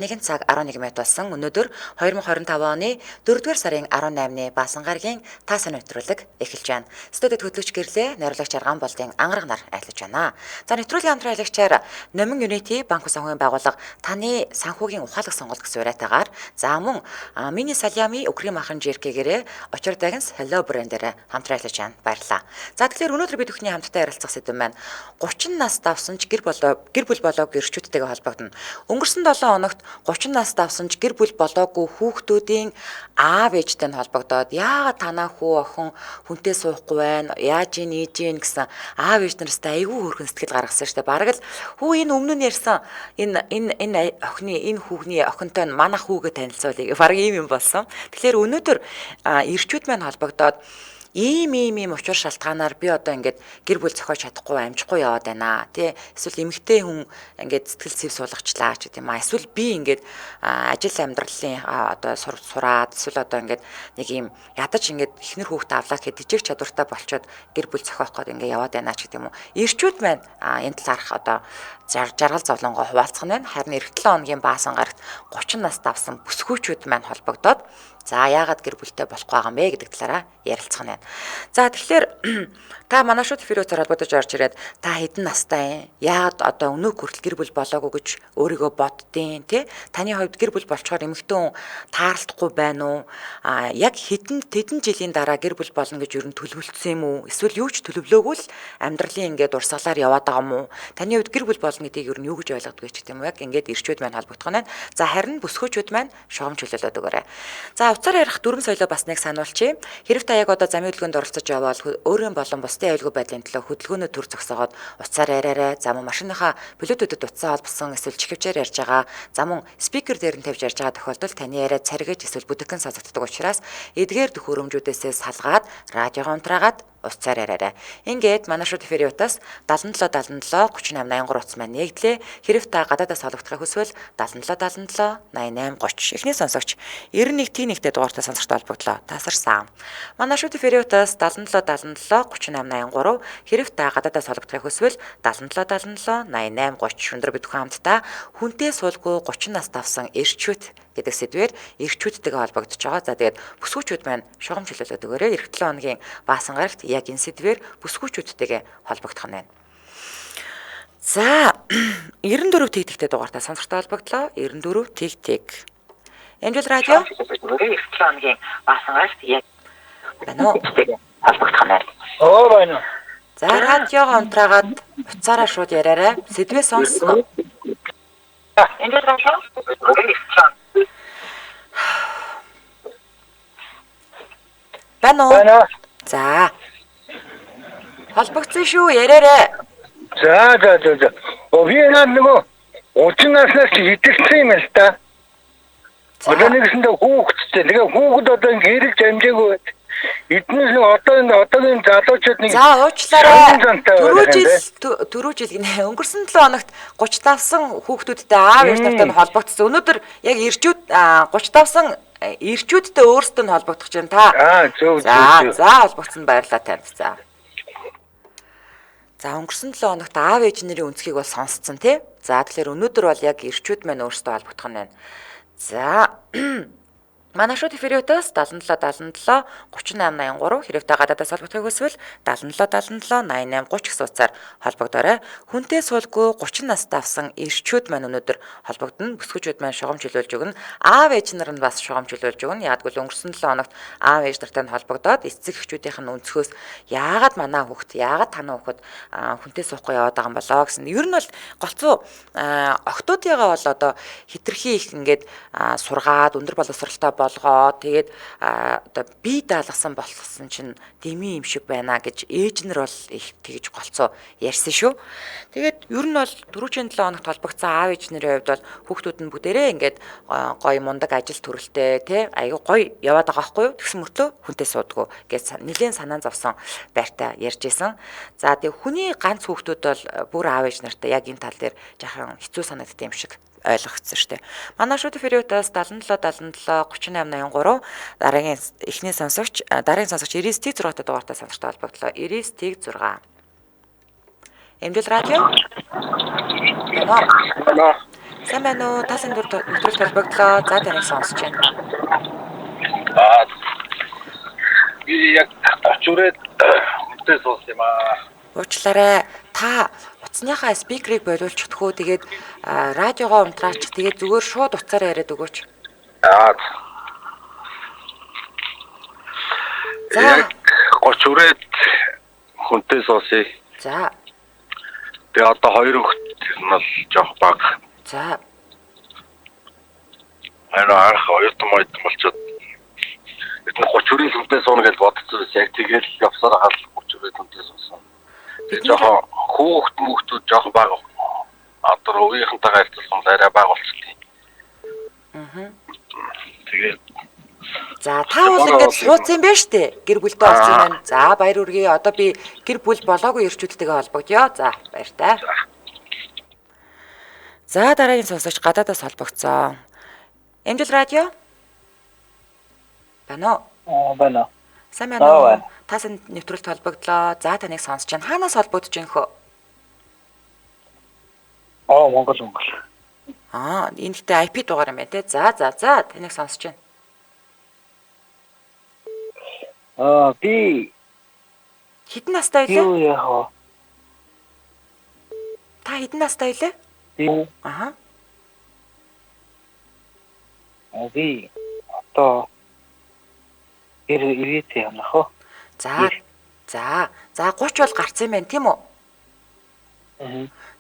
Нэгэн цаг 11 минут болсон. Өнөөдөр 2025 оны 4-р сарын 18-ны баасан гарагийн таасан нэвтрүүлэг эхэлж байна. Студид хөтлөгч гэрлээ найруулагч Арган болдын ангараг нар айлж байна. За нэвтрүүлгийн хамтран аялагчаар Номин Unity банк санхүүгийн байгууллага таны санхүүгийн ухаалаг сонголт гэсэн урайтаагаар за мөн Мини Салями Украин махан жиркэгээрээ очир дагнс Hello брэндээр хамтран айлж байна. Баярлалаа. За тэгэхээр өнөөдөр бид бүхний хамтдаа ярилцах сэдв маань 30 нас давсан ч гэр бүл болоог гэрчүүдтэйгээ холбогдно. Өнгөрсөн 7 хоногт 30 нас давсан ч гэр бүл болоогүй хүүхдүүдийн аав ээжтэй холбогдоод яагаад танаа хүү охин хүнтэй суухгүй байна яаж ийж гэсэн аав ээж нартай айгүй хөрхөн сэтгэл гаргасан шүү дээ. Бараг л хүү энэ өмнө нь ярьсан энэ охины энэ хүүхний охинтой нь манах хүүгээ танилцуулъя. Бараг ийм юм болсон. Тэгэхээр өнөөдөр ирчүүд маань холбогдоод ийм учир шалтгаанаар би одоо ингээд гэр бүл зохиож чадахгүй амжихгүй яваад байна тий эсвэл эмэгтэй хүн ингээд сэтгэл зүйн суулгачлаа ч гэдэм аа эсвэл би ингээд ажил амьдралын одоо сураад эсвэл одоо ингээд нэг юм ядаж ингээд ихнэр хүүхдээ авлаа гэхэд жижиг чадвартай болчоод гэр бүл зохиох гээд ингээд яваад байна ч гэдэм үү ирчүүд маань энэ талаарх одоо жаргал зовлонгоо хуваалцах нь байна. Харин эх 7 хоногийн баасан гарагт 30 нас давсан бүсгүүчүүд маань холбогдоод за яагаад гэр бүлтэй болохгүй байгаа юм бэ гэдэг талаараа ярилцах нь байна. За тэгэхээр та манай шууд эфирээр холбогдож орж ирээд та хэдэн настай яагаад одоо өнөө хүртэл гэр бүл болоогүй гэж өөрийгөө боддیں۔ Тэ таны хувьд гэр бүл болчоор эмэгтэй хүн таарлахгүй байна уу? Яг хэдэн жилийн дараа гэр бүл болно гэж юу н төлөвлөсөн юм уу? Эсвэл юу ч төлөвлөөгүй л амьдралын ингээд урсгалаар яваад байгаа юм уу? Таны хувьд гэр бүл болно гэдгийг юу н юу гэж ойлгодгүй ч гэдэм үү? Яг ингээд ирчүүд маань холбогдох нь. За харин бүсгүүчүүд маань шугам чөлөөлөд өгөөрэй. За уцаар ярих дүрм соёлоо бас нэг сануулчих. Хэрэг та яг одоо замын хөдөлгөөнд оролцож явбал өөрийн болон бусдын аюулгүй байдлын төлөө хөдөлгөөнөө төр зогсоогоод уцаар яриарай. За мөн машиныхаа блютутэд утсаа холбосон эсвэл чихвчээр ярьж байгаа. За мөн спикер дээр нь тавьж ярьж байгаа тохиолдолд таны яриа царгэж эсвэл бүдэгхэн сонсогддог учраас эдгээр төхөөрөмжүүдээс салгаад радиогоо унтраагаад уцаар яриарай. Ингээд манай шууд эфириутаас 77 77 38 83 утас маань нэгдлээ. Хэрэг та гадаадаас холбогдохыг хүсвэл 77 77 88 30. Эхний сонсогч 91 Т1-тэй дугаартай сонсогчтой холбогдлоо. Тасарсан. Манай шууд эфириутаас 77 77 38 83. Хэрэг та гадаадаас холбогдохыг хүсвэл 77 77 88 30. Өндөр бид бүхэн хамтдаа хүнтэй суулгүй 30 нас давсан эрчүүд гэдэг сэдвээр эрчүүдтэйгээ холбогдож байгаа. За тэгээд бүсгүүчүүд маань шугам чөлөөлөд өгөөрэй. Эх 7 хоногийн баасан гарагт яг энэ сэдвээр бүсгүүчүүдтэйгээ холбогдох нь байна. За 94 Т1-тэй дугаартай сонсогчтой холбогдлоо. 94 Т1. Эмжил радио. Эх 7 хоногийн баасан гарагт яг байна уу? Холбогдох нь байна. Байна. За радиогоо унтраагаад уцаараа шууд яриарай. Сэдвээ сонсно. Эмжил радио. Байна уу? За. Холбогдсон шүү, яриарай. За. Би нөгөө 30 наснаас идэлсэн юм л та. Одоо нэгсэндээ хүүхэдтэй. Тэгээ хүүхэд одоо хэрэг амжаагүй байд. Эднээс одоогийн залуучууд нэг за уучлаарай. 4 жил гинэ. Өнгөрсөн 7 хоногт 30 давсан хүүхдүүдтэй аав ээж нартай холбогдсон. Өнөөдөр яг ирчүүд 30 давсан ирчүүдтэй өөрсдөө нь холбогдох чинь та. Зөв. За холбогдсон баярлалаа танд. За өнгөрсөн 7 хоногт аав ээж нарын өнцгийг бол сонсцсон тий. За тэгэхээр өнөөдөр бол яг ирчүүд маань өөрсдөө холбогдох нь байна. За манай шууд эфириутаас 77 77 38 83 хэрэг та гадаадаас холбогдохыг хүсвэл 77 77 88 30 гэсэн утсаар холбогдоорой. Хүнтэй суулгүй 30 настай авсан ирчүүд маань өнөөдөр холбогдно. Бүсгүүчүүд маань шугам чөлөөлж өгнө. Аав ээж нар нь бас шугам чөлөөлж өгнө. Ягдгүй өнгөрсөн 7 хоногт аав ээж нартай холбогдоод эцэг эхчүүдийнх нь өнцгөөс яагаад манай хүүхд яагаад танаа хүүхд хүнтэй суухгүй яваад байгаа юм болоо гэсэн. Ер нь бол голцоо охтуудыгаа бол одоо хитрхи их ингээд сургаад өндөр боловсралтай болгоо тэгээд одоо бие даалгасан болсон чинь дэмий юм шиг байна гэж ээж нар бол их тэгж голцоо ярьсан шүү. Тэгээд ер нь бол 4-7 хоногт холбогдсон аав ээж нарын хувьд бол хүүхдүүд нь бүгдээрээ ингээд гоё мундаг ажил төрөлтэй тий аюу гоё яваад байгаа байхгүй юу? Тэгсэн мөртлөө хүнтэй суудгүй гэж нэлээд санаан зовсон байртаа ярьж исэн. За тэг хүний ганц хүүхдүүд бол бүр аав ээж нартай яг энэ тал дээр жаахан хэцүү санагддаг юм шиг ойлгогдсон шүү дээ. Манай шууд эфириутаас 77 77 38 83 дараагийн эхний сонсогч 99 Т 6-тай дугаартай сонсогчтой холбогдлоо. 99 Т 6. Эмжил радио. Сайн байна уу? Тасан нэвтрүүлэг холбогдлоо. За таныг сонсож байна. Аа би яг очроод үнтэй суус юм аа. Уучлаарай. Та утасныхаа спикерийг болиулж чадхуу. Тэгээд радиогоо унтраач. Тэгээд зүгээр шууд утсаараа яриад өгөөч. Аа. За. Яг очроод хүнтэй суусыг. За. Тэгээ одоо хоёр хүүхэд нь бол жоох бага. За. Арах оюутан болчиход бидний 30 хүнтэй суuna гэж бодсон. Яг тэгэл явсараа хал 30 хүнтэй суусан. Тэгээ жоох хүүхдүүд жоох бага. Одоо өвгийнхэнтэйгээ харьцуулсан арай бага болчихлоо. Тэгээд за та бол ингэж суудсан юм байна штэ. Гэр бүлтэй олсон юм байна. За баяр үргээ. Одоо би гэр бүл болоогүй ирчүүдтэйгээ холбогдъё. За баяртай. За дараагийн сонсогч гадаадаас холбогдсон. Эмжил радио. Бано. байна. Сайн байна уу? Тасан нэвтрүүлэлт холбогдлоо. За таныг сонсож байна. Хаанаас холбогдож байна хөө? Монгол. Энэ ихтэй IP дугаар юм байна те. За таныг сонсож байна. Би Хэдэн настай вэ? юу яах Та хэдэн настай вэ? вэ? Аха. Би одоо 90 юм нах. За 30 бол гарсан юм байна тийм үү?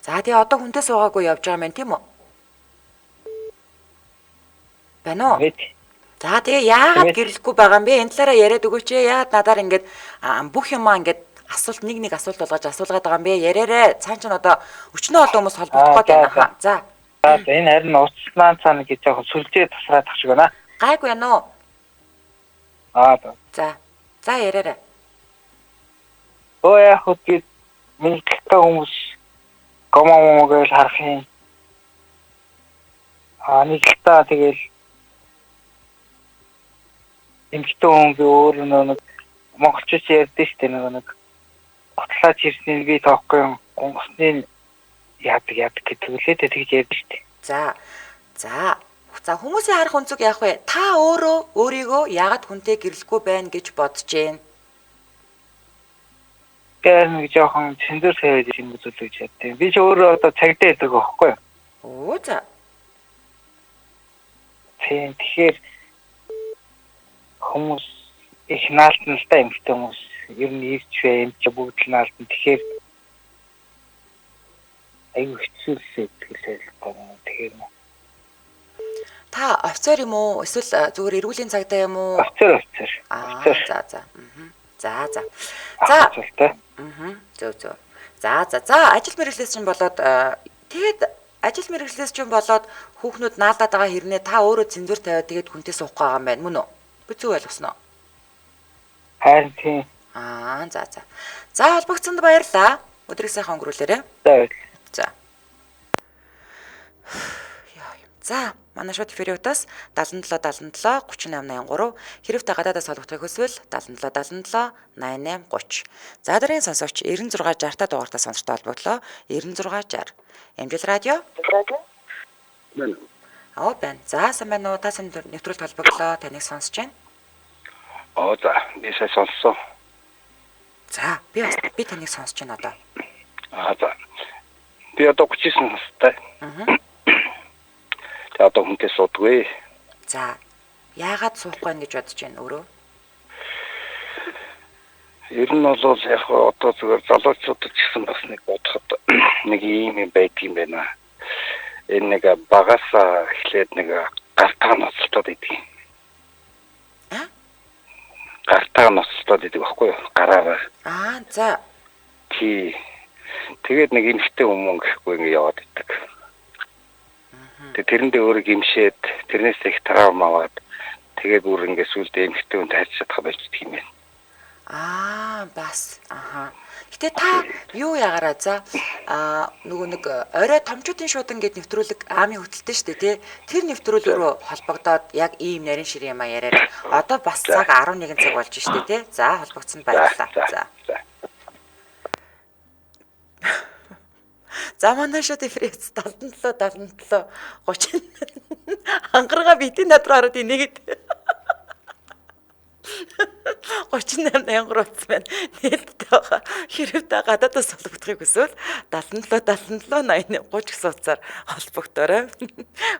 За тэгээ одоо хүнтэй суугаагүй явж байгаа юм байна тийм үү? Байна уу? За тэгээ яагаад гэрлэхгүй байгаа юм бэ? Энэ талаараа яриад өгөөч ээ. Яагаад надаар ингэж бүх юмаа ингэж асуулт нэг асуулт болгож асуулгаад байгаа юм бэ? Яриараа цаан ч одоо өчнөө олон хүмүүс холбогдох гээд байна. За энэ харин уцснаа цаана гэж яг сүлжээ тасраад тах шиг байна. гайгүй байна уу? За яриараа. Яг хөтгий мэдээлэлтэй хүмүүс гомомогоол харах юм. Нэг л та тэгэл эмчтэй хүн би өөр нэг монголчууд ярьдээ штэ нэг готлаач ирсэн би тоохгүй юм. Гонгосны яадаг гэдэг үлээ тэгж ярьдээ штэ. За хүмүүсийн харах өнцөг яах вэ? Та өөрийгөө яагаад хүнтэй гэрлэхгүй байна гэж бодож байна? Тэр нэг жоохон цензур тавиад юм үзүүлж яддаг. Би ч өөрөө одоо цагдаа байдаг байхгүй юу? За. Тэгэхээр хүмүүс их наалтан л та эмхтэй хүмүүс ер нь ирж бай юм чи бүгд л наалтан. Тэгэхээр аюу хэцүүлсээ тэгэл тэгэхээр та офицер юм уу? Эсвэл зүгээр эрүүлийн цагдаа юм уу? Офицер. За. Зөв. За ажил мэргэжлээс чинь болоод тэгээд ажил мэргэжлээс чинь болоод хүүхнүүд наалдаад байгаа хэрнээ та өөрөө цензур тавиад тэгээд хүнтэй суух байгаа юм байна мөн үү? Би зөв ойлгосноо. Харин тийм. За холбогдсонд баярлалаа. Өдрийг сайхан өнгөрүүлээрэй. За манай шууд эфириутаас 77 37 хэрэвтэй гадаадаас холбогдохыг хүсвэл 77 88 30. За дараагийн сонсогч 9660 та дугаартаа сонсортой холбогдлоо. 9660. Эмжил радио. Байна. За сайн байна уу? Та сайн нэвтрүүлэлт холбогдлоо. Таныг сонсож байна. За би сайн сонссон. За би таныг сонсож байна одоо. За. Би одоо 39 настай. Одоо хүнтэй суудгүй. За яагаад суухгүй байна гэж бодож байна өөрөө? Ер нь бол яг одоо зүгээр залуучуудад ч гэсэн бас нэг бодоход нэг юм байдаг юм байна. Энэ нэг багасаа эхлээд нэг гартаа ноцтоод идэг. Гартаа ноцтоод идэг байхгүй юу? Гараараа. За. Тэгээд нэг эмхтэй хүмүүс гэхгүй ингэ яваад идэг. Тэрэндээ өөрөө гимшээд тэрнээс их травма аваад тэгээд бүр ингэ сүлдээ эмхтэй хүн тайлж чадах байж идэг юм байна. Бас. Гэтэ та юу ягаараа за нөгөө нэг орой томчуудын шуудан гэд нэвтрүүлэг аамын хөтөлтэй штэ тий. Тэр нэвтрүүлэг рүү холбогдоод яг ийм нарийн шир юм яриараа. Одоо бас цаг 11 цаг болж штэ тий. За холбогдсон баярлалаа. За. За манай шууд эфрээс 77 30 ангарага бидний надруу хараад энийг 38 утас байна. Нээлттэй байгаа. Хэрэг та гадаадаас холбогдохыг хүсвэл 77 80 30 гэсэн утсаар холбогдоорой.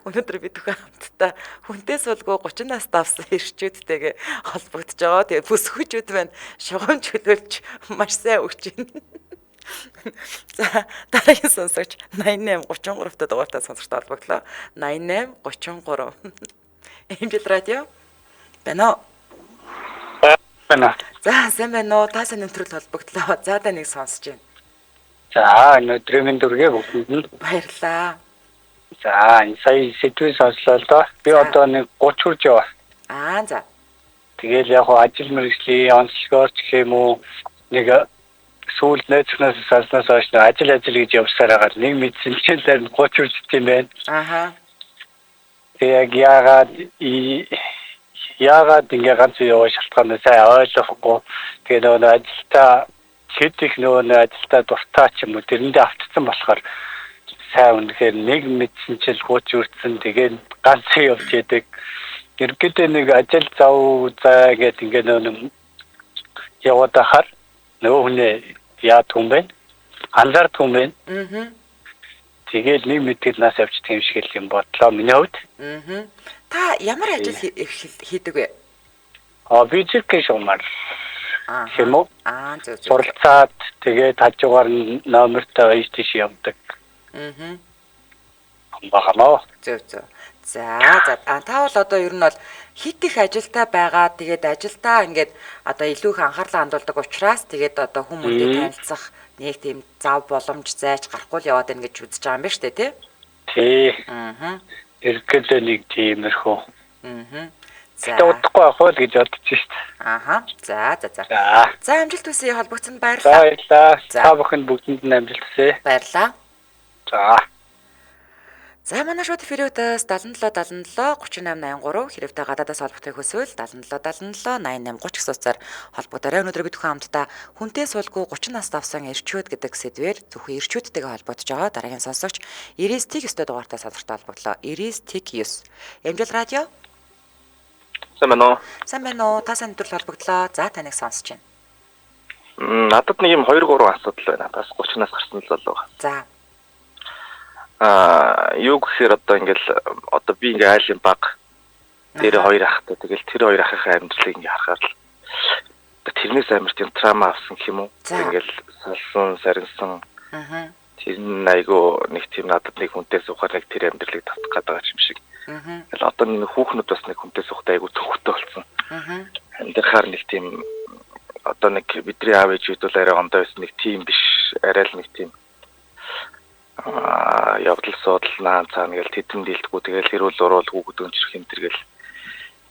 Өнөөдөр бид бүхэн хамтдаа хүнтэй суулгүй 30 настай авсан ирчүүдтэйгээ холбогдож байгаа. Тэгээ бүсгүйчүүд байна. Шугамж хөлөөлж маш сайн өгч байна. За дараагийн сонсогч 88 33 та дугаартай сонсогчтой холбогдлоо. 88 33. Эмжил радио. Бэнэ. байна. За сайн байна уу? Та сайн өнтрөл холбогдлоо. За та нэг сонсож байна. За өнөөдрийн минь дүргээ бүгдэнд нь Баярлаа. за энэ сая сэдвээ сонслоо л доо. Би одоо нэг 30 хүрж яваа. За. Тэгэл яг ажил мэргэжлийн онцлогоор ч юм уу нэг сүүл найзхнаас салснаас хойш ажил гэж явсаар байгаа. Нэг мэдсэн чинь зарим 30 хүрч юм байна. Аха. Яг яагаад ингэ ганц яваа шалтгаан нь сайн ойлгохгүй. Тэгээ нөгөө ажилтаа хэд их нөгөө ажилтаа дуртай ч юм уу тэрэндээ автцсан болохоор сайн үнэхээр нэг мэдсэн чил 30 хүрсэн тэгээ ганц явж яадаг. Гэргэдээ нэг ажил заа гэдэг ингэ нөгөө яваад ахаар нөгөө хүнээ яа түн бэ? Анзаар түн бэ? Тэгээд нэг мэдгээд нас явчих юм шиг л юм бодлоо миний хувьд. Та ямар ажил хийдэг вэ? Би зэрэг шуумар. Хэмэв. Зөв. Суралцаад тэгээд хажуугаар номертой иш тийш явдаг. Багамаа. Зөв. За та бол одоо ер нь бол хит их ажилтаа байгаа. Тэгээд ажилтаа ингээд одоо илүү их анхаарлаа хандуулдаг учраас тэгээд одоо хүмүүстээ танилцах нэг тийм зав боломж зайч гарахгүй л яваад байна гэж үзэж байгаа юм байна шүү дээ, тий? Тий. Эргэлээ нэг тиймэрхүү. За. Удахгүй ах уу гэж бодож шít. За. За амжилт хүсье холбогдсонд баярлалаа. баярлалаа. Та бүхэнд бүгдэнд нь амжилт хүсье. Баярлалаа. За. За манай шууд эфирээс 77 38 83 хэрвээ гадаадаас холбогдохыг хүсвэл 77 88 30 гэсэн утсаар холбогдорой. Өнөөдөр бид бүхэн хамтдаа хүнтэй суулгүй 30 наст авсан эрчүүд гэдэг сэдвээр зөвхөн эрчүүдтэйгээ холбогдож байгаа. Дараагийн сонсогч 99 өстой дугаартай сонсогчтой холбогдлоо. 99 Эмжил радио. Сайн байна уу? Сайн байна уу? Та сайн өдрөл холбогдлоо. За таныг сонсож байна. Надад нэг юм 2-3 асуудал байна. Бас 30-наас гарсан л болов. За. Юу гэхээр одоо ингээл би ингээ айлын баг дээр 2 ахтай тэгэл тэр 2 ахын амьдралыг ингээ харахаар л тэрнээс амар тийм трама авсан гэх юм уу? Ингээл салсан, сарнсан. Тэр нь айгу нэг тийм надад нэг хүнтэй суухаар нэг тэр амьдралыг татах гэдэг юм шиг. Тэгэл одоо нэг хүүхнүүд бас нэг хүнтэй суухтай айгу цогтой болсон. Амьдрахаар нэг тийм одоо нэг бидний аав ээжүүд бол арай ондоо байсан нэг тийм биш, арай л нэг тийм явдал суудал наан цаана гэл тэдэнд дийлдэггүй тэгэл хэрүүл уруул хүүхэд өнчрөх юм тэргээл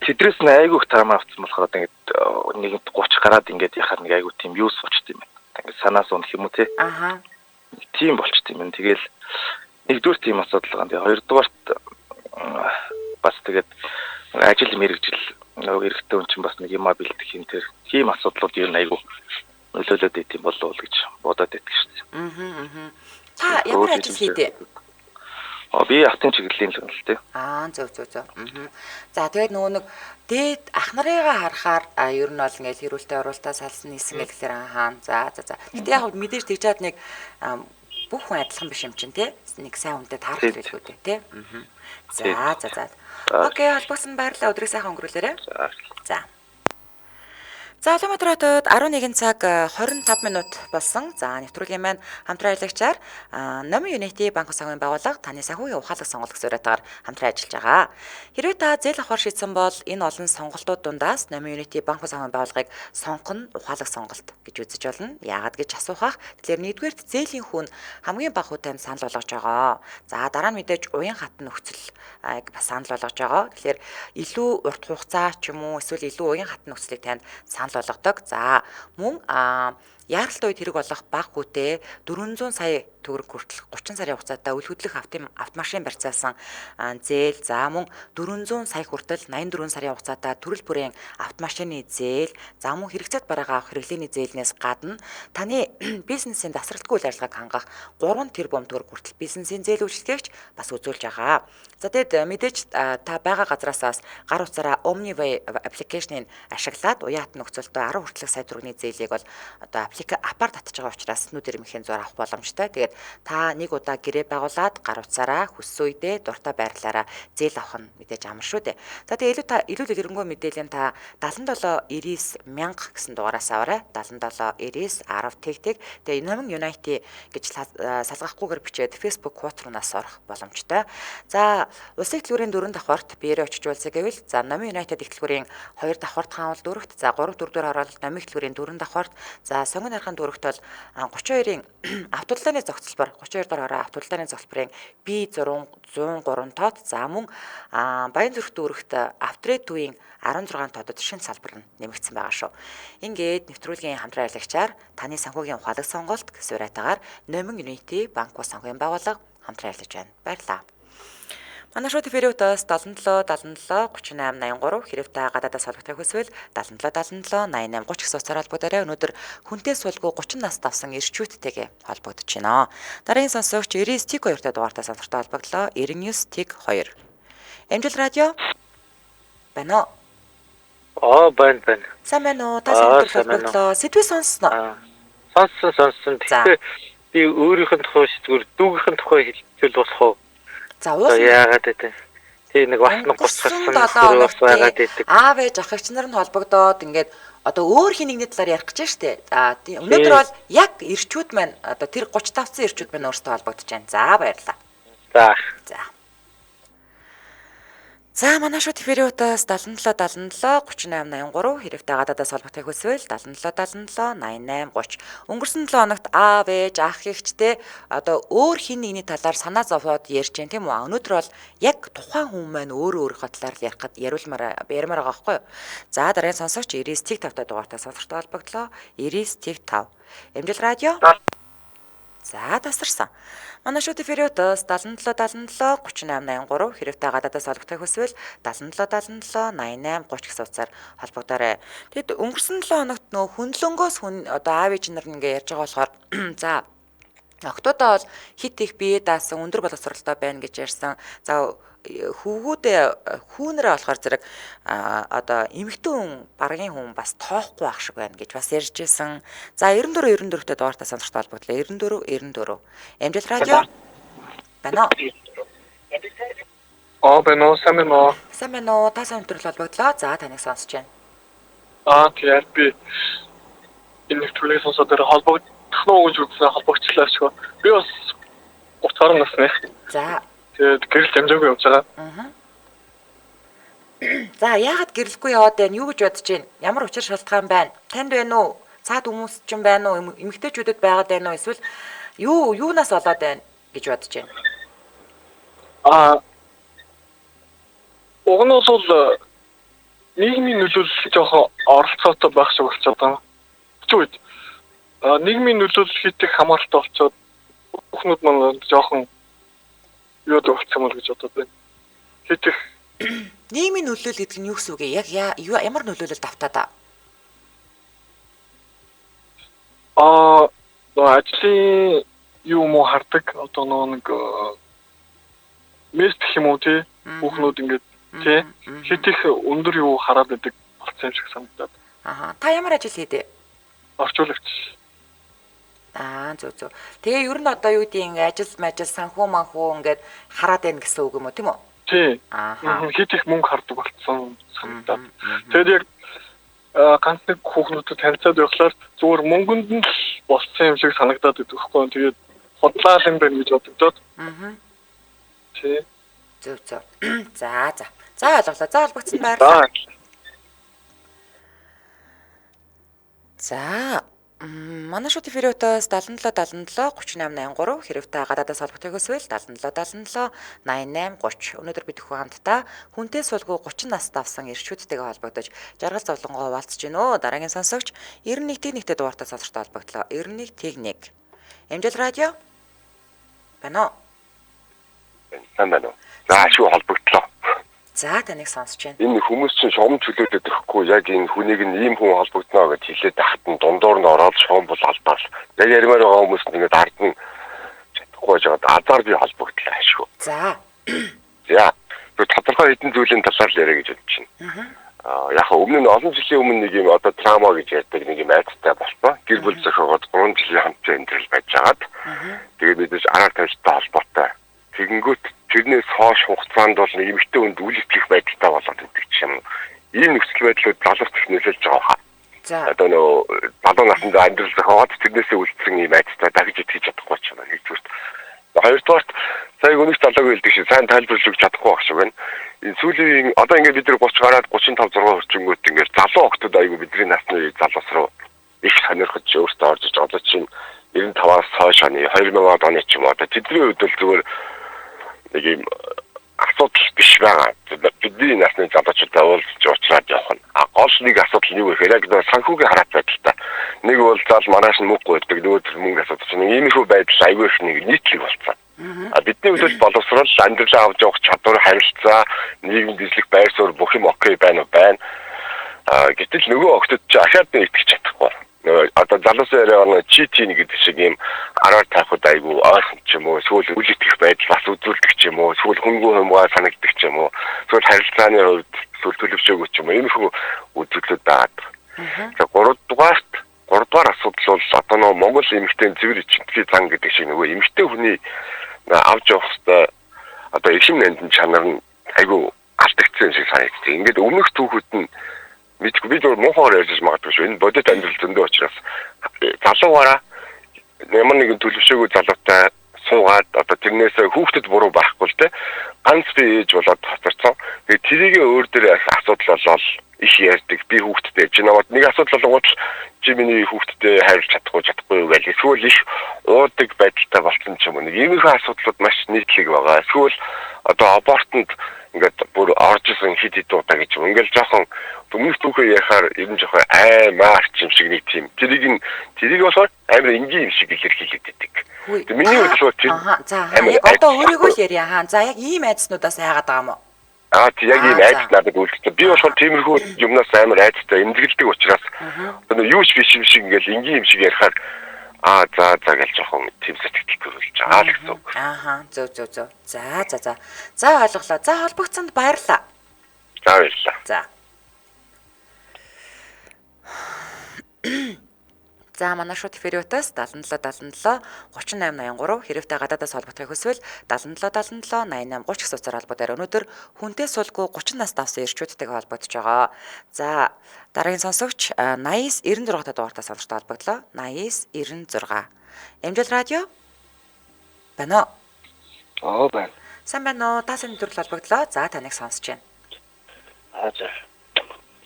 тэдрээс нь айгүйх таамаа авцсан болохоор нэгэнд 30 гараад ингээд яхаар нэг айгүй тийм юус болчт юм байна. Ингээд санаас унах юм уу те. Тийм болчт юм. Тэгэл нэгдүгээр тийм асуудал байгаа. Тэгээ хоёрдугаарт бас тэгээд ажил мэргэжил нөгөө эрэгтэй хүн чинь бас нэг юма бэлдэх юм тэр тийм асуудлууд юу айгүй нөлөөлөд идэм болов уу гэж бодоод байдаг шүү дээ. Та ямар ажил хийдэ? Би автын чиглэлийн л үнэлтэй. Зөв. За тэгээд нөгөө нэг дээд ах нарыгаа харахаар ер нь бол ингээл хэрүүлтэй оруулалтаа салсан нийсэн гэхэлэр За. Гэтэ яг мэдээж тэгжээд нэг бүх хүн адилхан биш юм чинь тий. Нэг сайн хүнтэй таарах хэрэггүй дээ тий. За. Окей, холбоосон баярлалаа. Өдрийг сайхан өнгөрүүлээрэй. За. За Улаанбаатар хотод 11 цаг 25 минут болсон. За нэвтрүүлгийн маань хамтран аялагчаар Номын Unity банк санхүүгийн байгууллага таны санхүүгийн ухаалаг сонголт зориотойгоор хамтран ажиллаж байгаа. Хэрвээ та зээл авахар шийдсэн бол энэ олон сонголтууд дундаас Номын Unity банк санхүүгийн байгууллагыг сонгох нь ухаалаг сонголт гэж үзэж болно. Яагаад гэж асуухах. Тэгэхээр нэгдүгээрт зээлийн хүн хамгийн бага хувь танд санал болгож байгаа. За дараа нь мэдээж уян хатан нөхцөл бас санал болгож байгаа. Тэгэхээр илүү урт хугацаа ч юм уу эсвэл илүү уян хатан нөхцөлийг танд санал болгодог. За мөн Яаралтай үед хэрэг болох бага хүүтэй 400 сая төгрөг хүртэл 30 сарын хугацаатай үл хөдлөх автомашин барьцаасан зээл за мөн 400 сая хүртэл 84 сарын хугацаатай төрөл бүрийн автомашины зээл за мөн хэрэгцээт бараагаа авах хэрэглээний зээлнээс гадна таны бизнесийн тасралтгүй үйл ажиллагааг хангах 3 тэрбум төгрөг хүртэл бизнесийн зээл үйлчлэгч бас үзүүлж байгаа. За тэгэд мэдээж та байгаа газраас гар утсаараа Omniway аппликейшнийг ашиглаад уяат нөхцөлтөө 10 хүртэлх сая төгрөгийн зээлийг бол одоо аппаар татж байгаа учраас нүд ирмэхийн зур авах боломжтой. Тэгээд та нэг удаа гэрээ байгуулад гар утсаараа хүссэн үедээ дуртай байрлалаараа зээл авах нь мэдээж амар шүү дээ. За тэгээд илүү дэлгэрэнгүй мэдээлэл та 7799 мянга гэсэн дугаараас аваарай. 7799 10 тэг. Тэгээд Номин United гэж салгахгүйгээр бичээд Facebook хуудас руунаас орох боломжтой. За улсын хөтөлбөрийн 4 давхарт биеэрээ очиж уулзъя гэвэл за Номин United хөтөлбөрийн 2 давхарт хаанвал дүүрэгт за 3 4-дөр ороод Номин хөтөлбөрийн 4 давхарт за сонгон нархан дүүрэгт бол 32-ын автодлааны зохицолбор 32 дор ороо автодлааны зохицолборын B603 тоод за мөн Баян зүрх дүүрэгт Автрэтүийн 16 тоодод шинэ салбар нь нэмэгдсэн байгаа шүү. Ингээд нэвтрүүлгийн хамтран аялагчаар таны санхүүгийн ухаалаг сонголт гэсвэрэтагаар Номин United банк ус санхүүгийн байгууллага хамтран аялаж байна. Баярлалаа. Манай шууд эфириутаас 77 77 38 83 хэрэвтэй гадаадаас холбогдох хүсвэл 77 77 88 30 гэсэн утсаар холбогдорой. Өнөөдөр хүнтэй суулгүй 30 наст авсан эрчүүттэйгээ холбогдож байна. Дараагийн сонсогч 99 TIG 2-тай дугаартай сонсогчтой холбогдлоо. 99 TIG 2. Эмжил радио байна уу? Байна. Сайн байна уу? Та сандрал холбогдлоо. Сэдвээ сонссноо? Сонссон. Тэгэхээр би өөрийнх нь тухай зүгээр дүүгийнх нь тухай хэлбэл болох уу? За уус яагаад гэдэг. Тийм нэг бас 30 гарсан байгаад байдаг. Аав ээж ах эгч нар нь холбогдоод ингээд одоо өөр хин нэгний талаар ярих гэж штэ. За өнөөдөр бол яг эрчүүд маань одоо тэр 35-сан эрчүүд маань өөрсдөө холбогдож байна. За баярлалаа. За манай шууд эфириутаас 77 77 38 83 хэрэвтэй гадаадаас холбогдох хүсвэл 77 77 88 30. Өнгөрсөн 7 хоногт аав ээж ах эгчтэй одоо өөр хин нэгний талаар санаа зовоод ярьж байна тийм үү? Өнөөдөр бол яг тухайн хүн маань өөрийнхөө талаар яриулмаар байгаа байхгүй юу? За дараагийн сонсогч 99 TIG 5-тай дугаартай сонсогчтой холбогдлоо. 99 TIG 5. Эмжил радио. За тасарсан. Манай шууд эфириутаас 77 77 38 83 хэрэвтэй гадаадаас холбогдох хүсвэл 77 77 88 30 гэсэн утсаар холбогдорой. Тэгэд өнгөрсөн 7 хоногт нөө хүнлөнгөөс одоо аав ээж нар ингээ ярьж байгаа болохоор за октодоо бол хит их бие даасан өндөр боловсролтой байна гэж ярьсан. За хүүнэрээ болохоор зэрэг одоо эмэгтэй хүн баргийн хүн бас тоохгүй байх шиг байна гэж бас ярьж байсан. За 94-тэй дугаартай сонсогчтой холбогдлоо. 94. Эмжил радио. Байна уу? Байна уу? Сайн байна уу? Та сайн өдрөл холбогдлоо. За таныг сонсож байна. Тэгэхээр би энэ нэвтрүүлгийг сонсоод холбогдох нь гэж үзсэн холбогчлаа шүү. Би бас 30 гаруй насны. За тэгээд гэрэл амжаагүй явж байгаа. За яагаад гэрлэхгүй яваад байна? Юу гэж бодож байна? Ямар учир шалтгаан байна? Танд байна уу? Цаад хүмүүс ч юм байна уу? Эмэгтэйчүүдэд байгаад байна уу? Эсвэл юунаас болоод байна гэж бодож байна? Уг нь бол нийгмийн нөлөөлөл жоохон оролцоотой байх шиг болчиход байгаа. Тэгвэл нийгмийн нөлөөлөл хийх хамааралтай болчиход бүхнүүд маань жоохон юу болчихсон мэл гэж бодод байна. Хийх нийгмийн нөлөөлөл гэдэг нь юу гэсэн үг вэ? Яг ямар нөлөөлөл давтаа та? Ажлын юу муу хардаг одоо нэг мест гэх юм уу тий бүхнүүд ингээд тий хитэх өндөр юу хараад байдаг болсон юм шиг санагдаад. Та ямар ажил хийдэ? Орчуулагч. Зөв. Тэгээ ер нь одоо юу гэдэг ажил санхүү манхүү ингээд хараад байна гэсэн үг юм уу тийм үү? Тий. Хитэх мөнгө хардаг болсон санагдаад. Тэгээд яг ганц нэг хүүхнүүдэд танилцаад байхлаар зүгээр мөнгөнд нь л болсон юм шиг санагдаад байдаг байхгүй. Тэгээд хотлаа юм байна гэж бодогдоод. Тий. Зөв. За ойлголоо. За холбогдсон баярлалаа. За Манай шууд эфириотоос 77 77 3883 хэрэг та гадаадаас холбогдох хүсвэл 77 77 88 30. Өнөөдөр бид хамтдаа хүнтэй суулгүй 30 настай авсан эрчүүдтэйгээ холбогдож жаргал зовлонгоо хуваалцж гинөө. Дараагийн сонсогч 91.1-тэй дугаартай сонсогчтой холбогдлоо. 91.1. Эмжил радио. Бано. Байна. Наашгүй холбогдлоо. За таныг сонсож байна. Энэ хүмүүс чинь шугам чөлөөдөд өгөхгүй яг энэ хүнийг нь ийм хүн холбогдно гэж хэлээд тахад нь дундуур нь ороод шугам бол албаар. Яг ярмаар байгаа хүмүүс нь ингээд ард нь чадахгүй жаад азар би холбогдлоо ашгүй. За. За. Тодорхой хэдэн зүйлийн талаар яриа гэж бодож байна. Яг өмнө нь олон жилийн өмнө нэг юм одоо драма гэж ярьдаг нэг юм айдтай болсон. Гэр бүл зохиогоод 3 жилийн хамт амьдрал байж байгаад тэгээд бид арга тавьжтай холбоотой. Тэгэнгүүт тэрнээс хойш хугацаанд бол нэг эмэгтэй хүнд үл итгэх байдалтай болоод идэг юм. Ийм нөхцөл байдлууд залуучч нөлөөлж байгаа хаа. За. Одоо нөө балуун наснд амьдрал зохиогоод тэрнээсээ үлдсэн ийм айдтай дагж итгэж чадахгүй ч юм. Нэгдүгürt. Хоёрдугаарт сая өнөөх залууг хэлдэг шиг сайн тайлбарлаж өгч чадахгүй байх шиг байна. Энэ сүүлийн одоо ингээд бид нар 30 гараад 35 6 хүрчингүүд ингээд залуу охтод айгүй бидний насны залуус руу их сонирхож өөртөө орж иж одоо чинь 95-аас хойш оны 2000 оны ч юм уу одоо тэдний үед бол зүгээр нэг юм асуудал биш байгаа. Бидний насны залуучуудаа уулзч уулзраад явах нь. Гол нэг асуудал нь юу гэхээр яг нэг санхүүгийн хараат байдалтай. Нэг бол зал маргааш нь мөнгө өгдөг, нөгөөдөр мөнгө асуудал чинь иймэрхүү байдал аягүй их нэг нийтлэг болсон. Бидний хувьд боловсрол, амьдралаа авч явах чадвар, харилцаа, нийгэм дэслэх байр суурь бүх юм окей байна уу байна. Гэтэл нөгөө охтод чи ахаад нь итгэж чадахгүй. Одоо залуусаа яриа читийн гэдэг шиг юм араар таахад айгүй ойрхон ч юм уу эсвэл үл итгэх байдал бас үзүүлдэг ч юм уу эсвэл хөнгөө хумгаа санагддаг ч юм уу эсвэл харилцааны хувьд эсвэл төлөвшөөгүй ч юм уу иймэрхүү үзүүлэлт байгаа. За 3 дугаар асуудал бол одоо нөгөө Монгол эмэгтэй цэвэр ичимтгий зан гэдэг шиг нөгөө эмэгтэй хүний авч явах хэвээр одоо эшин нандин чанар нь айгүй алдагдсан шиг санагддаг. Ингээд өмнөх түүхүүд нь мэдгүй бид муухайгаар ярьж магадгүй шүү. Энэ бодит амьдрал зөндөө учраас залуугаараа ямар нэгэн төлөвшөөгүй залуутай суугаад одоо тэрнээс хүүхдэд буруу байхгүй л те ганц би ээж болоод хацарсан. Тэгээд тэрийгээ өөр дээр асуудал болол их ярьдаг. Би хүүхдэдээ чи намайг нэг асуудал болгооч чи миний хүүхдэдээ хайрлах чадахгүй юу гэж эсвэл их уудаг байдалтай болсон ч юм уу. Нэг иймэрхүү асуудлууд маш нийтлэг байгаа. Эсвэл одоо абортонд ингээд бүр орж исэн хид удаа гэж юм. Ингээл жоохон өмнөх түүхээ яхаар ер нь жоохон аймаарч юм шиг нэг тийм. Тэрийг болохоор амар энгийн юм шиг илэрхийлээд байдаг. Миний бодлоор тийм. За яг одоо өөрийгөө л ярья хаа. За яг ийм айдснуудаас айгаад байгаа юм уу? Яг ийм айдс надад үлдсэн. Би болохоор тиймэрхүү юмнаас амар айдстай эмзэгэлдэг учраас одоо юу ч биш юм шиг ингээл энгийн юм шиг ярихаар за гэж жоохон тийм сэтгэлтэй болж байгаа л гэсэн үг. Зөв. За ойлголоо. За холбогдсонд баярлалаа. За баярлалаа. За. За манай шууд эфириотоос 77 77 3883 хэрвээ гадаадаас холбогдохыг хүсвэл 77 77 88 30 гэх утсаар холбогдоор өнөөдөр хүнтэй суулгүй 30 настай авсан эрчүүдтэйгээ холбогдож байгаа. За дараагийн сонсогч 8096 дугаартай сонсогчтой холбогдлоо. 8096. Эмжил радио. Бано. Байна. Сайн байна уу? Та сайн төрөл холбогдлоо. За таныг сонсож байна.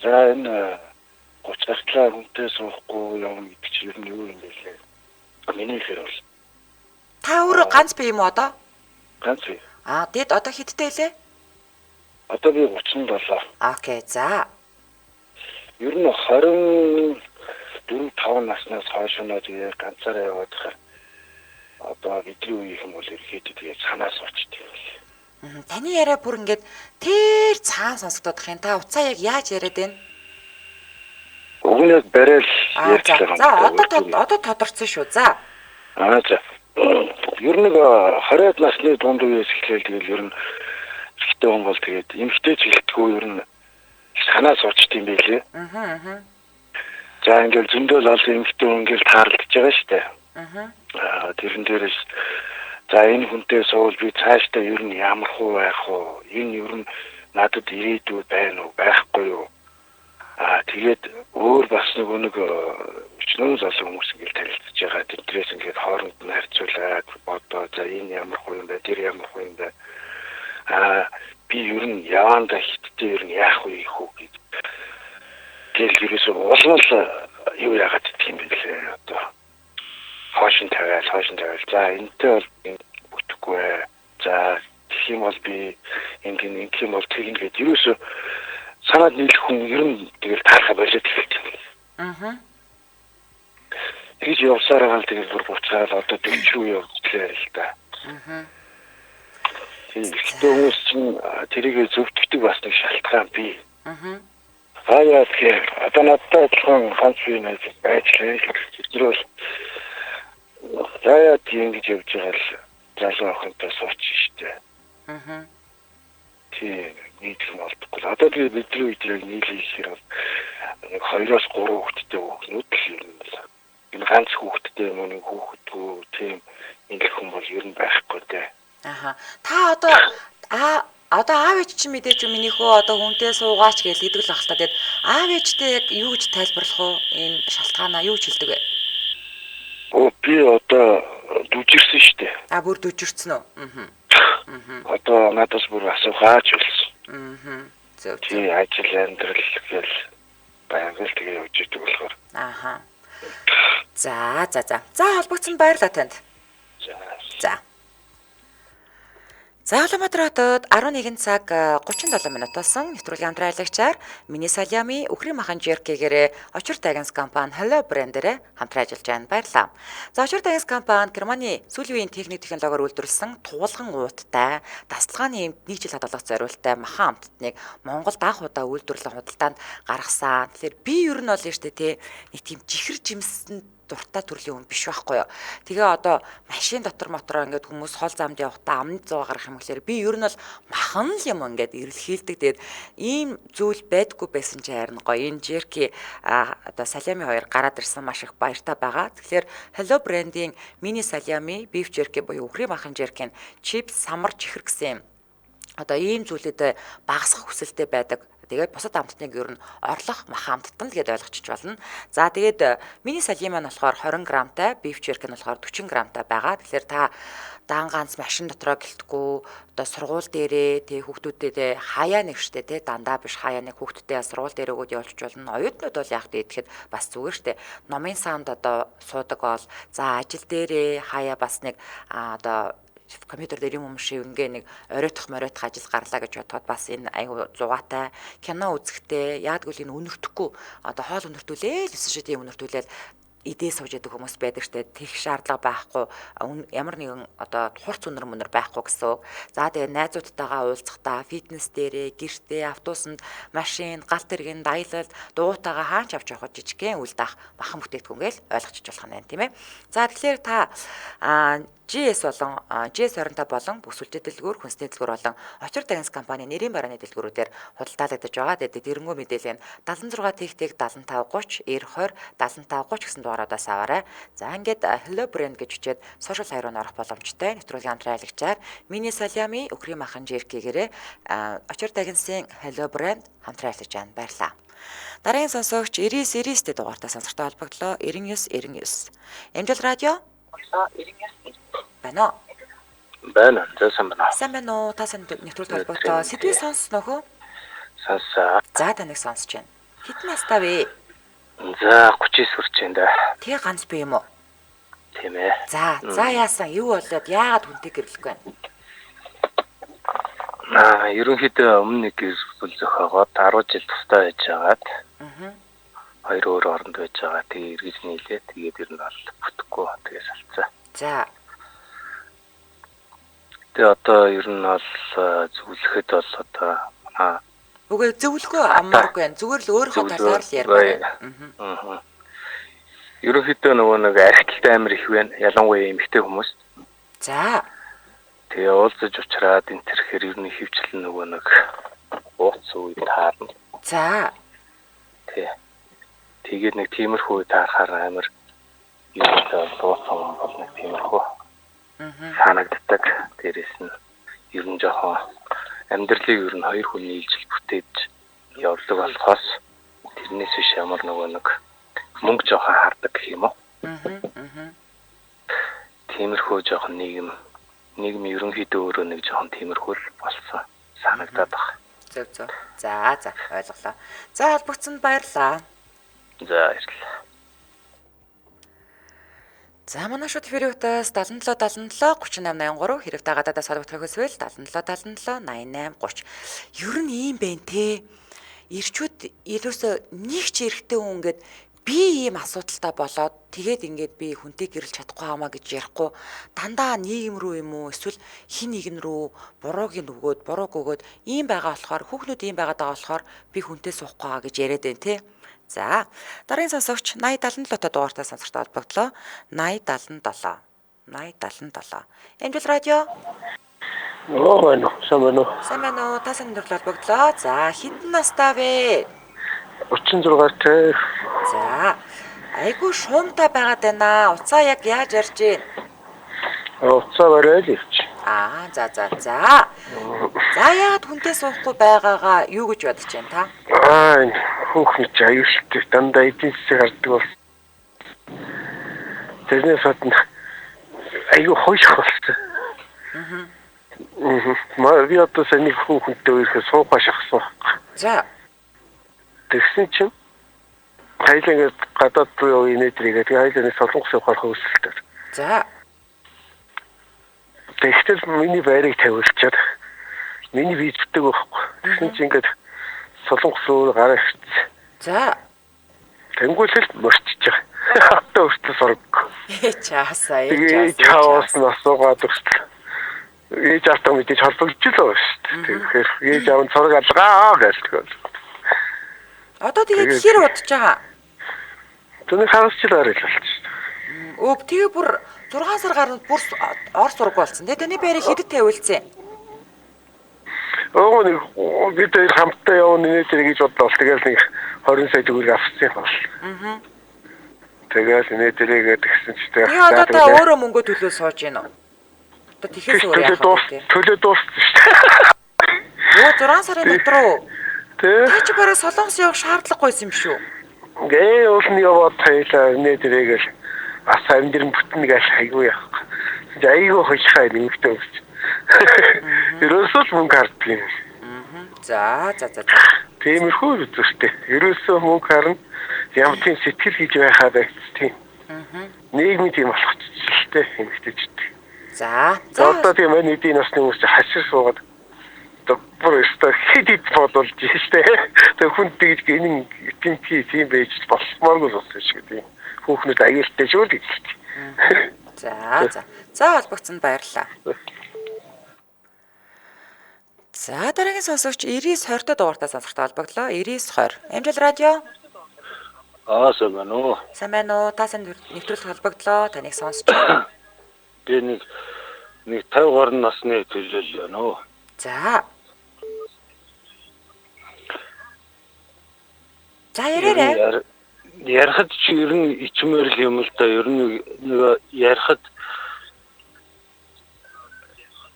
За энэ 30 настай хүнтэй суухгүй юм гэдэг чинь ер нь юу юм бэ лээ. Миний хэлээр бол. Та өөрөө ганц бие юм уу одоо? Ганц бие. Тэгэд одоо хэдтэй лээ? Одоо би 37. Окей, за. Ер нь 24 5 наснаас хойш нь тэгээ ганцаараа яваад хахаар одоо бидний үеийнх юм бол ихэд тэгээ санаас очдөг юм. Таны яриа бүр ингээд тэр цаан сонсогдох юм. Та уцаа яг яаж яриад байна? Өгнөөс барайл ярьж байгаа. За одоо тодорцсон шүү. За. За. Ер нь 20-аад насны дунд үеэс эхлээл тэгэл ер нь ихтэй хүн бол тэгээд эмхтэй ч хэлтгүү ер нь санаа суучт юм байлээ. За ингээл зөндөл олон эмхтэй хүн ингээл таарлаж байгаа штэ. Тэрэн дээрээс за энэ хүнтэй суул би цаашдаа ер нь ямар хуу байх уу? Энэ ер нь надад ирээдүй байна уу? Байхгүй юу? Тэгээд өөр бас нэг өчнөө залуу хүмүүс ингээл танилцж байгаа. Тэдрээс ингээд хооронд нь харьцуулаад одоо за энэ ямар хуу юм бэ? Тэр ямар хуу юм бэ? Би ер нь яванда хиттэй ер нь яах вэ хүү гэж. Тэгэл ерөөсөө улмал юу яагаад гэдэг юм бэ лээ одоо хоошин тавиал за энэтэй бол бүтэхгүй. За гэх юм бол би ингэх юм бол тэг ингээд ерөөсө санаад нийлэх хүн ер нь тэгэл таарха болоод эхэлдэг. Тэгж явсаар байгаа л тэгэл бүр буцаад одоо тэгч рүү явууллаа л да. Тэгтээ хүмүүс чинь тэрийг зөвтгдөг бас нэг шалтгаан бий. Хаяа тэгэхээр одоо надад адилхан ганц бие найз байжлаа. Тэр бол яа тийм гэж явж байгаа л залуу охинтой сууч штэ. Тийм нийтлэн болдоггүй. Одоо тэгээ бидний үед яг нийлэхээр бол нэг 2-3 хүүхэдтэй хүүхнүүд л юм л. Энэ ганц хүүхэдтэй юм уу нэг хүүхэдгүй тийм ингэх хүн бол ер нь байхгүй дээ. Та одоо аав ээж чинь мэдээж минийхөө одоо хүнтэй суугаач гэж хэлдэг л байх та. Тэгээд аав ээжтэй яг юу гэж тайлбарлах уу? Энэ шалтгаанаа юу ч хэлдэг вэ? Би одоо дүжирсэн штэ. Бүр дүжирсэн үү? Одоо надаас бүр асуугаач болсон. Зөв. Тий ажил амьдрал гэл байнга л тэгээ явж идэг болохоор. За холбогдсон баярлалаа танд. За. За Улаанбаатар хотод 11 цаг 37 минут болсон. Нэвтрүүлгийн хамтраалагчаар Миний Салями Үхрийн махан Жеркигээрээ Очир Тагинс компани Hello брэндээрээ хамтран ажиллаж байна. Баярлалаа. За Очир Тагинс компани Германы сүүлийн үеийн техник технологиор үйлдвэрлэсэн туулган ууттай, дасгалгааны эмд нийт жил хадгалах зорилттой махан амттныг Монголд анх удаа үйлдвэрлэн худалдаанд гаргасан. Тэгэхээр би ер нь бол штэ тий нэг тийм жихэр жимсэн дуртай төрлийн хүн биш байхгүй юу. Тэгээ одоо машин дотор мотороо ингээд хүмүүс хол замд явахдаа амны зугаа гаргах юм гэхээр би ер нь бол махан л юм ингээд эрэлхийлдэг. Тэгээд ийм зүйл байдгүй байсан ч харин гоё. Энэ Жерки одоо Салями хоёр гараад ирсэн маш их баяртай байгаа. Тэгэхээр Hello брендийн Миний Салями Beef Jerky буюу Үхрийн махан Jerky-ийн чипс самар чихэр гэсэн одоо ийм зүйлүүдэд багасгах хүсэлтэй байдаг. Тэгээд бусад амттныг ер нь орлох махан амттан л гэдээ ойлгочих болно. За тэгээд Миний Салями маань болохоор 20 грамтай, Beef Jerky нь болохоор 40 грамтай байгаа. Тэгэхээр та дан ганц машин дотроо гэлтгүү одоо сургууль дээрээ тэг хүүхдүүдтэй хаяа нэг штэ тэг дандаа биш хаяа нэг хүүхдтэй сургууль дээр өгөөд явуулчих болно. Оюутнууд бол яг тэгэхэд бас зүгээр штэ. Номын санд одоо суудаг бол за ажил дээрээ хаяа бас нэг одоо компьютер дээр юм шиг ингээ нэг оройтох ажил гарлаа гэж бодоход бас энэ айгу зугаатай кино үзэхдээ яадгүй л энэ өнөртөхгүй одоо хоол өнөртүүлээл өсөн шиг тийм өнөртүүлээл идээ сууж яддаг хүмүүс байдаг штэ тех шаардлага байхгүй ямар нэгэн одоо хурц өнөр байхгүй гэсэн. За тэгээ найзуудтайгаа уулзахдаа фитнес дээрээ гэртээ автобусанд машин галт тэргийн даялал дуутайгаа хаач авч явах жижигхэн үйл даах махан бүтээгдэхүүн гээл ойлгочих болох нь тийм ээ. За тэгэхээр та GS болон GS25 болон бүх сүлжээ дэлгүүр, хүнсний дэлгүүр болон Очир Тагинс компани нэрийн барааны дэлгүүрүүдээр худалдаалагдаж байгаа. Тэгээд тэрнгөө мэдээлэл нь 76 тэгтэг 7530 9020 7530 гэсэн дугаараас аваарай. За ингээд Hello брэнд гэж бичээд сошиал хаягаар орох боломжтой. Нэвтрүүлгийн хамтраалагчаар Миний Салями Үхрийн махан Жеркигээрээ Очир Тагинсын Hello брэнд хамтран ажиллаж байна. Баярлалаа. Дараагийн сонсогч 99 дэх дугаартаа сонсортой холбогдлоо 99. Эмжил радио 99 байна. Байна. Сайн байна. Сайн байна уу? Та сайн нэвтрүүлэг холбоотой сэдвээ сонссноо хөө? Сонсоо. За таныг сонсож байна. Хэдэн настай вэ? За 39 хүрч байна да. Тэгээ ганц би юм уу? Тийм ээ. За яасан? Юу болоод яагаад хүнтэй гэрлэх вэ? Ерөнхийдөө өмнө нэг гэр бүл зохиогоод 10 жил тустай байж байгаад. Хоёр өөр оронд байж байгаа. Тэгээ эргэж нийлээ. Тэгээд ер нь бол бүтэхгүй. Тэгээ салцсан. За. Тэгээ одоо ер нь бол зөвлөхөд бол одоо үгүй зөвлөгөө амаргүй байна. Зүгээр л өөрийнхөө талаар л ярмаар. Ерөнхийдөө нөгөө нэг архиталтай амир их байна. Ялангуяа эмэгтэй хүмүүс. За. Тэгээ уулзаж уулзраад энэ төрхөр ер нь хөвчлэн нөгөө нэг ууц үед таарна. За. Тэгээд нэг тиймэрхүү таарахаар амир юу гэдэг дуусан бол нэг тиймэрхүү санагддаг. Дээрээс нь ер нь жоохон амьдралыг ер нь хоёр хүний ижил бүтээж явдаг болохоос тэрнээс биш ямар нөгөө нэг мөнгө жоохон хардаг гэх юм уу. Тиймэрхүү жоохон нийгэм ерөнхийдөө өөрөө нэг жоохон тиймэрхүү болсон санагдаад байна. Зөв. За ойлголоо. За холбогдсонд баярлалаа. За баярлалаа. За манай шууд фэриутаас 77 77 3883 хэрэг та гадаадаас холбогдох хүсвэл 77 77 88 30. Ер нь ийм байна те. Ирчүүд ерөөсөө нэг ч эрэгтэй хүн ингээд би ийм асуудалтай болоод тэгээд ингээд би хүнтэй гэрэлж чадахгүй хамаа гэж ярихгүй дандаа нийгэм рүү юм уу эсвэл хин нэгэн рүү бурууг өгөөд ийм байгаа болохоор хүүхнүүд ийм байгаад байгаа болохоор би хүнтэй суухгүй байгаа гэж яриад байна те. За дараагийн сонсогч 8077-той дугаартай сонсогчтой холбогдлоо 8077 8077 Эмжил радио Оо сайн Самано тасан нөхөр холбогдлоо. За хэдэн настай вэ? 36 те. За айгу шуумтай байгаад байна. Уцаа яг яаж ярьж гин? Уцаа барай л ирч. За. За яагаад хүнтэй суухгүй байгаагаа юу гэж бодож байна та? Хүүхний аюултай дандаа эдийн засаг хардаг бол. Тэрнээс гадна айгүй хойших болсон. Би одоо саний хүүхэнтэй үерхээ суугаа шахсан. За. Тэгсэн чинь хайлаа гадаад руу инээдригээ тэгээ хайлааны солонгос явахаар хөөсөлтөөр. За. Тэгтэл миний байрыг тавиулчаад миний визтэй байхгүй. Тэгсэн чинь ингээд солонгос руу гараа ирсэн. За. Тэнгуүлэл мөрчиж байгаа. Одоо өөртөө сургаг. Чаасаа Тэгээ чаавс насуугаад өгсөн. Ээж автаа мэдээж холбогдчихлоо шүү дээ. Тэгэхээр ээж аав нь зураг алгаа гэж хэлдэг. Одоо тэгээд хэр удаж байгаа? Түүний харсчлаар л болчихсон. Тэгээ бүр 6 сар гаруй бүр ор сураг болсон. Тэний байрыг хэдэд тавиулсан? Бид хоёр хамтдаа явна нэ зэрэг гэж бодлоо. Тэгэл нэг 20 сая төгрөг авсан бол. Тэгэл нэ зэрэгээ тэгсэн чи тэгээ. Одоо та өөрөө мөнгө төлөө сууж гин үү? Одоо тэгэхээр өөр яах вэ? Төлөө дууссан шүү дээ. 6 сарын дотор уу? Тэ. Та чи барай солонгос явах шаардлагагүйсэн юм шүү. Гээ уулын яваад таялаа нэ зэрэгээл бас амьдрын бүтэн гал хайгүй яах. Айгүй хөлхай нэмэгтэй өгч. Ерөөсөө мөнгө харддаг юм. За. Тиймэрхүү үзүүштэй. Ерөөсөө мөнгө харна. Ямар тийм сэтгэл хийж байхаа байц тийм. Нийгмийн тийм болох чөлтэй эмэгтэйчдэг. За. Одоо тийм эдийн насны хүмүүс хашир суугаад бүр өстө хидид бодолж штэ. Тэг хүн тэгж гинэн тийм байж болмооргүй л болсон шиг тийм. Хүүхнүүд аюултай шүү л гэж. За холбогдсонд баярлалаа. За дараагийн сонсогч 9920-той дугаартай сонсогчтой холбогдлоо. 9920. Эмжил радио. Сайн байна уу? Сайн байна уу? Та сайн нэвтрүүлэг холбогдлоо. Таныг сонсч байна. Би нэг 50 гаруй насны төлөөлөл байна уу? За ярээрэй. Ярихад чи ер нь ичмээр л юм л да. Ер нь нэг ярихад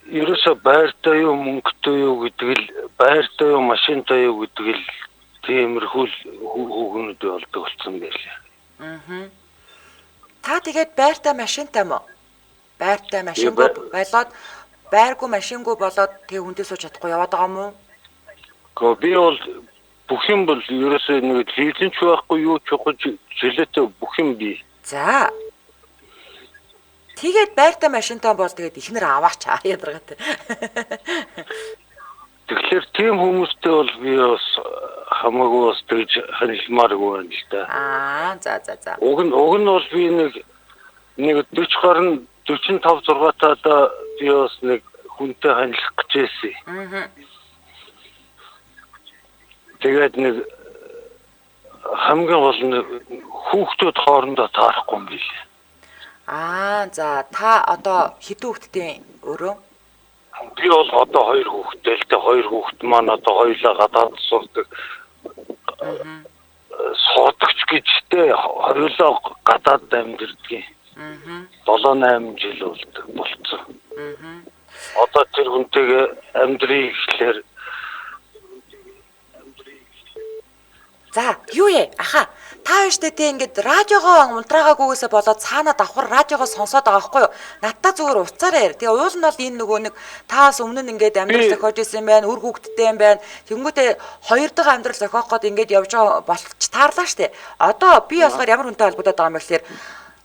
ерөөсө байртай юу мөнгөтэй юу гэдэг л байртай юу машинтай юу гэдэг л тиймэрхүү хүүхнүүд болдог болсон байлээ. Та тэгээд байртай машинтай мó? Байртай машингүй болоод байргүй машингүй болоод тэг хүндээ сууж чадахгүй яваад байгаа мó? Би бол бүх юм бол ерөөсөө нэг лизинч байхгүй юу ч жилэтэ бүх юм би. За. Тэгээд байртай машинтай бол тэгээд ихнэр аваач ядаргатай. Тэгэхээр тийм хүмүүстэй бол би бас хамаагүй бас тэгж ханилмааргүй байна л да. За. Уг нь бол би нэг 40 гаруй 45 6-таа би бас нэг хүнтэй ханилах гэж байсан. Тэгээд нэг хамгийн гол нь хүүхдүүд хоорондоо таарахгүй юм билээ. За та одоо хэдэн хүүхэдтэй өөрөө? Би бол одоо 2 хүүхэдтэй л дээ. 2 хүүхэд маань одоо хоёулаа гадаад сурдаг. Суудагч гэжтэй хоёулаа гадаад амьдэрдэг. 7-8 жил болцсон. Одоо тэр хүнтэйгээ амьдрий гэхлээр За, юу ээ? Аха. Та хоёртэй те ингээд радиогоо унтраагаагүйгээсээ болоод цаанаа давхар радиогоо сонсоод байгаа байхгүй юу? Надтай зүгээр уцаараа яар. Тэгээ уул нь бол энэ нөгөө нэг таас өмнө нь ингээд амьдрал зохиож исэн юм байна, үр хүүхэдтэй юм байна. Тэнгүүтээ хоёр дахь амьдрал зохиох гээд ингээд явж байгаа болч таарлаа штэ. Одоо би болохоор ямар хүнтэй холбогдоод байгаа юм бэ гэхээр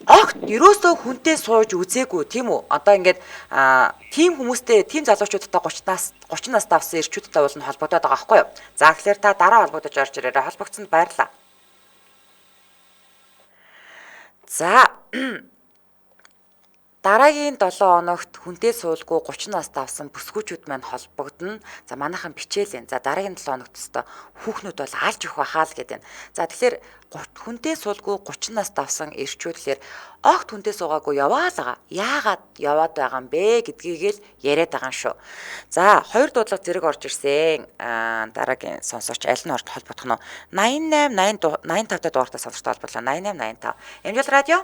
огт ерөөсөө хүнтэй сууж үзээгүй тийм үү? Одоо ингээд тийм хүмүүстэй, тийм залуучуудтай 30 нас давсан эрчүүдтэй бол нь холбогдоод байгаа байхгүй юу? За тэгэхээр та дараа холбогдож орж ирээрээ. Холбогдсонд баярлалаа. За дараагийн 7 хоногт хүнтэй суулгүй 30 нас давсан бүсгүүчүүд маань холбогдно. За манайхан бичээлэн. За дараагийн 7 хоногт өстө хүүхнүүд бол алж өгөх байхаа л гэдэг. За тэгэхээр хүнтэй суулгүй 30 нас давсан эрчүүд тэгэхээр огт хүнтэй суугаагүй яваалаа. Яагаад яваад байгаа юм бэ гэдгийг л яриад байгаа юм шүү. За хоёр дуудлага зэрэг орж ирсэн. Дараагийн сонсогч аль нь орж холбогдох нь 88 85 дугаартай сонсогчтой холбоглоо. 88 85. Эмжил радио.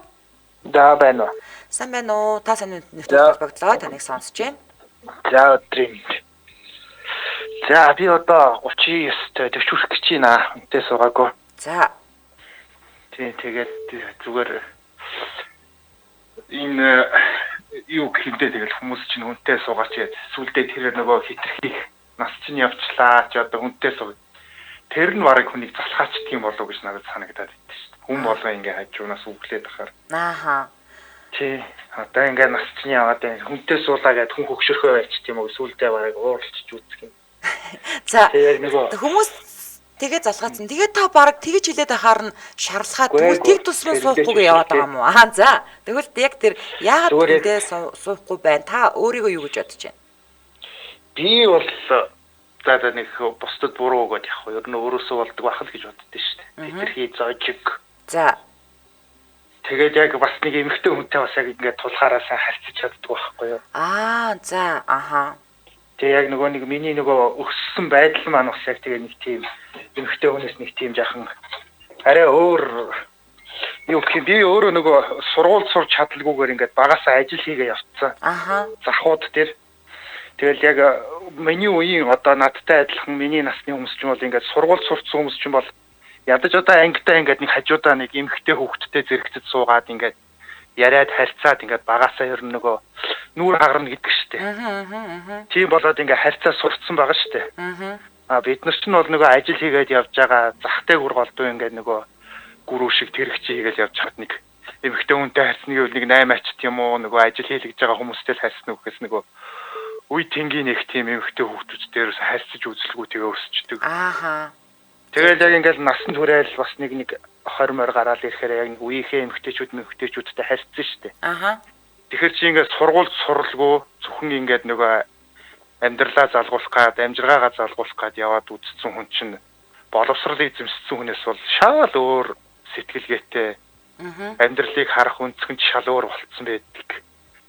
За байна уу. Сайн байна уу? Та сайн нэвтрүүлэг холбогдлоо. Таныг сонсож байна. За өдрийн. За би одоо 39-т төвчүүрх гэж байна. Үнтэй суугаагүй. За. Тэгээд зүгээр энэ юу гэхиндээ тэгэл хүмүүс чинь үнтэй суугаач яа. Сүлдээ тэр нөгөө хитрхи нас чинь явчлаа ч одоо үнтэй суу. Тэр нь барыг хүнийг залхаачдаг юм болов уу гэж надад санагдаад байд шүү дээ. Хүн болго ингээ хажуунаас үглээд ахаар. Ааха. Тий. Одоо ингээ нас чинь яваад хүнтэй суулаа гэд хүн хөгшөрхөө байцт юм уу сүлдээ барыг ууралчж үзэх юм. За. Хүмүүс тэгээ залгаацсан. Тэгээ та бараг тэгж хилээд ахаар нь шарлахаад тэгвэл тэг тусруу суухгүйгээ яваад байгаа юм уу? Аа за. Тэгвэл яг тэр яагаад хүнтэй суухгүй байна? Та өөрийгөө юу гэж бодож байна? Би бол за нэг бусдад буруу өгöd яг юу ер нь өөрөөсөө болдог байх л гэж боддөө шүү дээ. Тэрхий зоожиг. За. Тэгээд яг бас нэг эмэгтэй хүнтэй бас яг ингээд тулхаараа сайн харьцаж чаддаг байхгүй юу? Аа за. Аха. Тэгээ яг нөгөө нэг миний нөгөө өссөн байдал маань бас яг тэгээ нэг тийм эмэгтэй хүнээс нэг тийм жахан арай өөр юу гэх юм би өөрөө нөгөө сургууль сурч чадлаггүйгээр ингээд багасаа ажил хийгээ явцсан. Аха. Захууд дээр тэгэл яг миний үеийн одоо надтай адилхан миний насны хүмүүс ч юм бол ингээд сургууль сурцсан хүмүүс ч юм бол ядаж одоо ангитай ингээд нэг хажуудаа нэг эмхтэй хүүхэдтэй зэрэгцэж суугаад ингээд яриад харьцаад ингээд багасаа ер нь нөгөө нүүр хагарна гэдэг штеп. Тийм болоод ингээд харьцаа сурцсан байгаа штеп. Бид нар ч нь бол нөгөө ажил хийгээд явж байгаа захтай гүр голдуу ингээд нөгөө гүрүү шиг тэрэгч хийгээл явж хаад нэг эмхтэй хүнтэй харьцны гэвэл нэг 8 ачт юм уу нөгөө ажил хийлгэж байгаа хүмүүстэй л харьцна үхээс нөгөө үе тэнгийн нэг тийм эмхтэй хүүхдүүд дээрээс харьцаж үзэлгүй тэгээ өсчдөг. Ааха. Тэгэл яг ингээд насан туршаал бас нэг 20 морь гараад ирэхээр яг нэг үеийнхээ эмгтээчүүдтэй харьцсан шүү дээ. Аха. Тэгэхээр чи ингээд сургуульд суралгүй зөвхөн ингээд нөгөө амьдралаа залгуулах гад амжиргаагаа залгуулах гад яваад үдцсэн хүн чинь боловсрол эзэмссэн хүнээс бол шал өөр сэтгэлгээтэй амьдралыг харах өнцгөнд шал өөр болцсон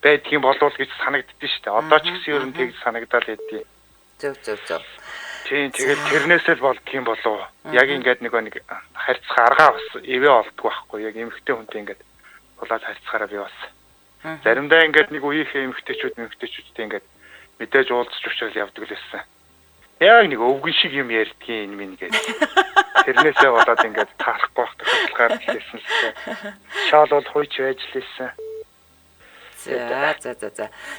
байдгийг болов гэж санагддээ шүү дээ. Одоо ч гэсэн ер нь тэгж санагдал байдгийг. Зөв. Тийм тэгэл тэрнээсээ л болдго юм болов. Яг ингээд нэг харьцах аргаа бас ивэ олддог байхгүй. Яг эмэгтэй хүнтэй ингээд улаад харьцахаараа би бас. Заримдаа ингээд нэг үеийнхээ эмэгтэйчүүдтэй ингээд мэдээж уулзч учраас явдаг л байсан. Яг нэг өвгөн шиг юм ярьдгийн энэ минь гэдэг. Тэрнээсээ болоод ингээд таарахгүй байх тохиолдолгаар хэлсэн л дээ. Шаал бол хуйч байж лээсэн.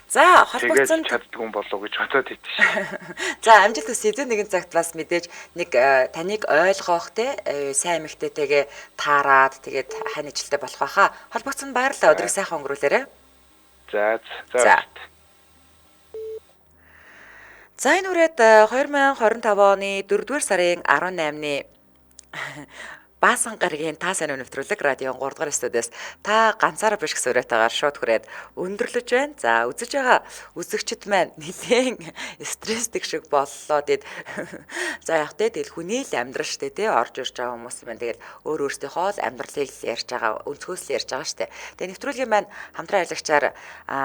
За холбогдсон чаддаг юм болов гэж бодоод идэв шээ. За амжилт хүсье. Зэн нэгэн цагт бас мэдээж нэг таныг ойлгох те сайн эмэгтэйтэйгээ таарад тэгээд хань ажилтай болох байхаа. Холбогдсон баярлалаа. Өдрийг сайхан өнгөрүүлээрэй. За. За энэ үрээд 2025 оны 4-р сарын 18-ны Баасан гарагийн та сайн нэвтрүүлэг радион 3 дугаар студиэс та ганцаараа биш гэсэн уриатаагаар шууд хүрээд өндөрлөж байна. За үзэж байгаа үзэгчд маань нэлээд стресстэй шиг боллоо. Тэгэд за яг тэгэл хүний л амьдрал штэ тий орж ирж байгаа хүмүүс маань тэгэл өөртөөхөө л амьдралыг ярьж байгаа өнцгөөс л ярьж байгаа штэ. Тэгээ нэвтрүүлгийн маань хамтран аялагчаар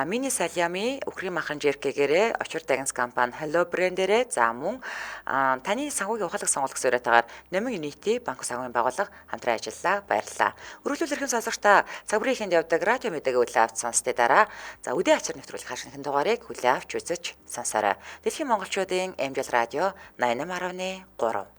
Мини Салями Үхрийн махан жиркэгээрээ очир дагнс компани Hello брэндээрээ за мөн таны санхүүгийн ухаалаг сонгох гэсэн уриатаагаар Номын Unity банк санхүүгийн байгууллага хамтран ажиллаа. Баярлалаа. Өргөлүүл эрхэм сонсогчдаа цагуурын ихэнд явдаг радио мэдээгээ хүлээн авч сонсдээ дараа за үдээ ачаар нэвтрүүлэх хашигын дугаарыг хүлээн авч үзэж сонсоорой. Дэлхийн монголчуудын MJL радио 88.3